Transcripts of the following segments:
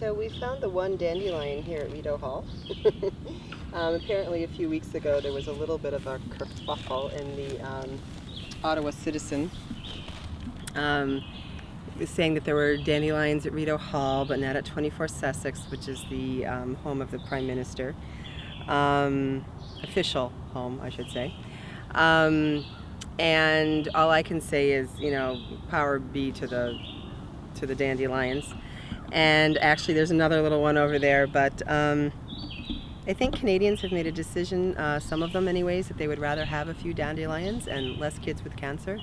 So we found the one dandelion here at Rideau Hall. Apparently a few weeks ago there was a little bit of a kerfuffle in the Ottawa Citizen. It was saying that there were dandelions at Rideau Hall, but not at 24 Sussex, which is the home of the Prime Minister. Official home, I should say. And all I can say is, you know, power be to the dandelions. And actually there's another little one over there, but I think Canadians have made a decision, some of them anyways, that they would rather have a few dandelions and less kids with cancer,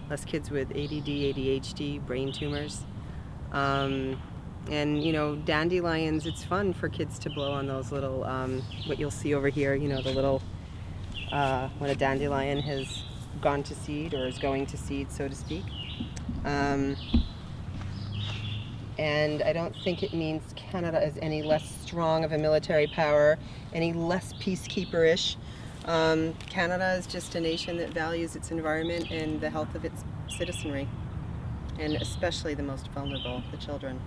less kids with ADD, ADHD, brain tumors. And you know, dandelions, it's fun for kids to blow on those little, what you'll see over here, you know, the little, when a dandelion has gone to seed or is going to seed, so to speak. And I don't think it means Canada is any less strong of a military power, any less peacekeeper-ish. Canada is just a nation that values its environment and the health of its citizenry, and especially the most vulnerable, the children.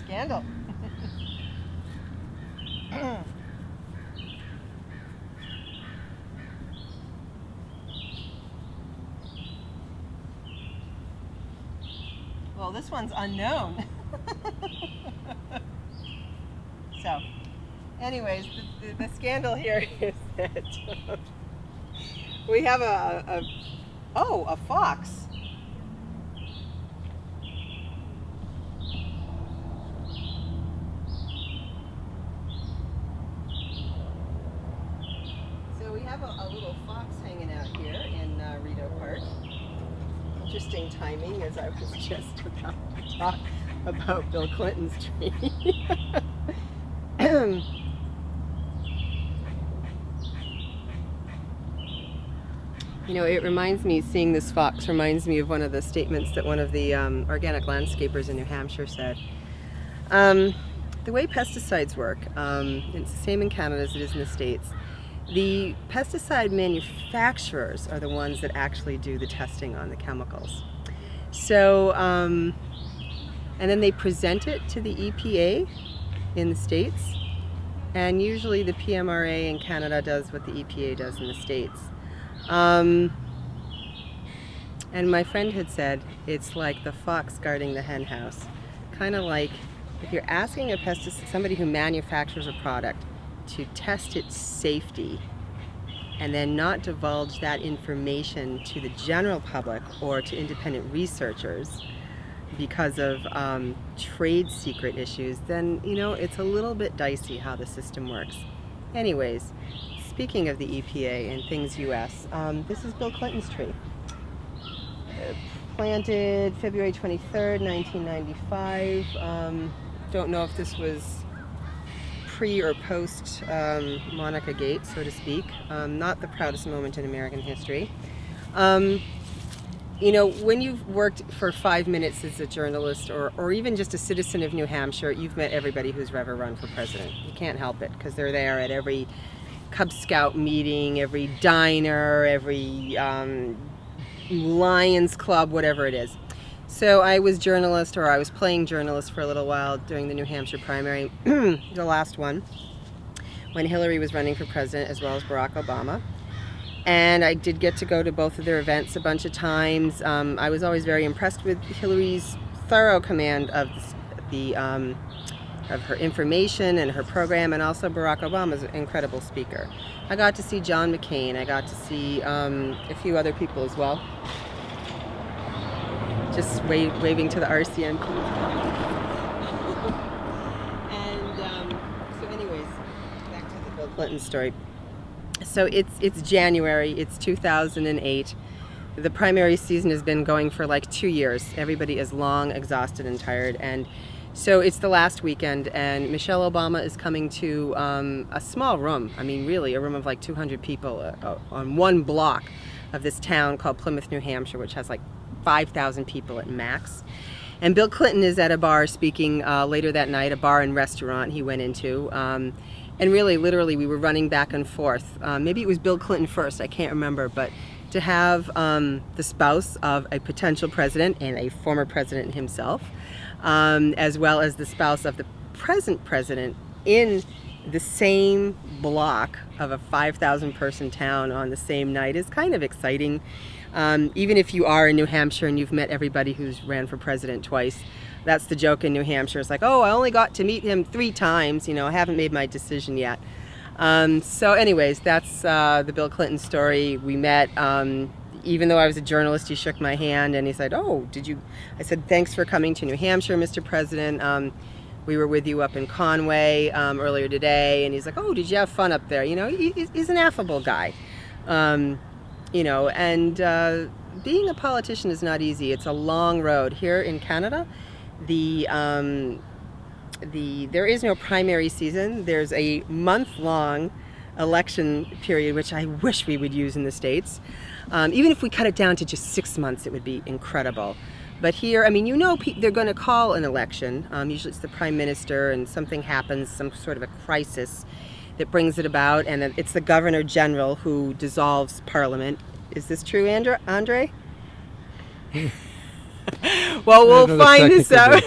Scandal. Well, this one's unknown. So, anyways, the scandal here is that we have a fox. We have a little fox hanging out here in Rideau Park. Interesting timing, as I was just about to talk about Bill Clinton's tree. You know, it reminds me, seeing this fox reminds me of one of the statements that one of the organic landscapers in New Hampshire said. The way pesticides work, it's the same in Canada as it is in the States. The pesticide manufacturers are the ones that actually do the testing on the chemicals. So, and then they present it to the EPA in the States, and usually the PMRA in Canada does what the EPA does in the States. And my friend had said, it's like the fox guarding the hen house. Kind of like if you're asking a pesticide, somebody who manufactures a product, to test its safety and then not divulge that information to the general public or to independent researchers because of trade secret issues, then, you know, it's a little bit dicey how the system works. Anyways, speaking of the EPA and things US, this is Bill Clinton's tree. Planted February 23rd, 1995. Don't know if this was pre or post Monica Gate, so to speak. Not the proudest moment in American history. You know, when you've worked for 5 minutes as a journalist or even just a citizen of New Hampshire, you've met everybody who's ever run for president. You can't help it because they're there at every Cub Scout meeting, every diner, every Lions Club, whatever it is. So I was playing journalist for a little while during the New Hampshire primary, the last one, when Hillary was running for president as well as Barack Obama. And I did get to go to both of their events a bunch of times. I was always very impressed with Hillary's thorough command of her information and her program, and also Barack Obama's incredible speaker. I got to see John McCain. I got to see a few other people as well. Just waving to the RCMP. And so anyways, back to the Bill Clinton story. So it's January, it's 2008. The primary season has been going for like 2 years. Everybody is long, exhausted, and tired. And So it's the last weekend, and Michelle Obama is coming to a small room. I mean, really, a room of like 200 people on one block of this town called Plymouth, New Hampshire, which has like 5,000 people at max. And Bill Clinton is at a bar speaking later that night, a bar and restaurant he went into. And really, literally, we were running back and forth. Maybe it was Bill Clinton first, I can't remember, but to have the spouse of a potential president and a former president himself, as well as the spouse of the present president in the same block of a 5,000 person town on the same night is kind of exciting. Even if you are in New Hampshire and you've met everybody who's ran for president twice, that's the joke in New Hampshire. It's like, oh, I only got to meet him 3 times, I haven't made my decision yet. So anyways, that's the Bill Clinton story. We met, even though I was a journalist, he shook my hand and he said, oh, did you? I said, thanks for coming to New Hampshire, Mr. President. We were with you up in Conway earlier today. And he's like, oh, did you have fun up there? He's an affable guy. And being a politician is not easy. It's a long road. Here in Canada, there is no primary season. There's a month-long election period, which I wish we would use in the States. Even if we cut it down to just 6 months, it would be incredible. But here, they're going to call an election. Usually it's the prime minister and something happens, some sort of a crisis that brings it about, and then it's the governor general who dissolves parliament. Is this true, Andre? Well, we'll find this out.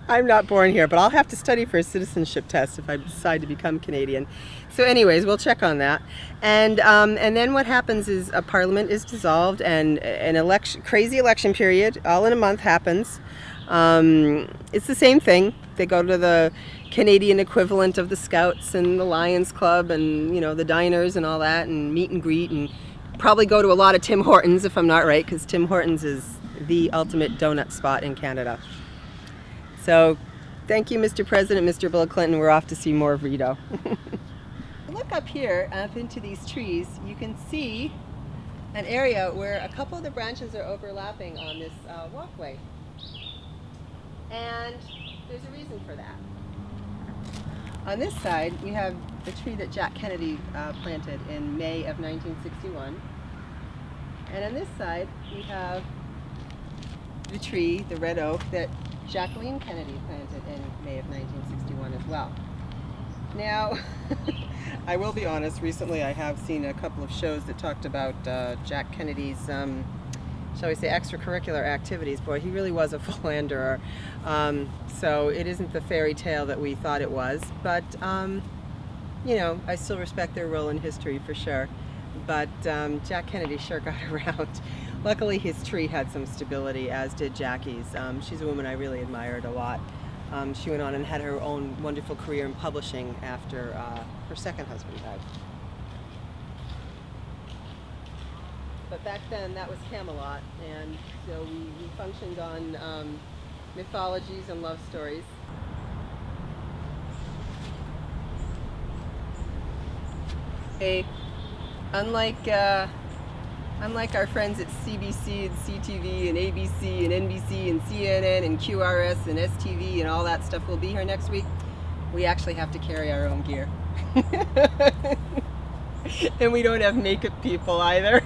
I'm not born here, but I'll have to study for a citizenship test if I decide to become Canadian. So anyways, we'll check on that. And then what happens is a parliament is dissolved and an crazy election period, all in a month, happens. It's the same thing. They go to the Canadian equivalent of the Scouts and the Lions Club and, the diners and all that, and meet and greet, and probably go to a lot of Tim Hortons if I'm not right, because Tim Hortons is the ultimate donut spot in Canada. So thank you, Mr. President, Mr. Bill Clinton. We're off to see more of Rideau. Look up here, up into these trees, you can see an area where a couple of the branches are overlapping on this walkway. And there's a reason for that. On this side, we have the tree that Jack Kennedy planted in May of 1961. And on this side, we have the tree, the red oak, that Jacqueline Kennedy planted in May of 1961 as well. Now, I will be honest, recently I have seen a couple of shows that talked about Jack Kennedy's, shall we say, extracurricular activities. Boy, he really was a philanderer. So it isn't the fairy tale that we thought it was, but, I still respect their role in history for sure. But Jack Kennedy sure got around. Luckily, his tree had some stability, as did Jackie's. She's a woman I really admired a lot. She went on and had her own wonderful career in publishing after her second husband died. But back then, that was Camelot, and so we functioned on mythologies and love stories. Unlike our friends at CBC and CTV and ABC and NBC and CNN and QRS and STV and all that stuff will be here next week, we actually have to carry our own gear. And we don't have makeup people either.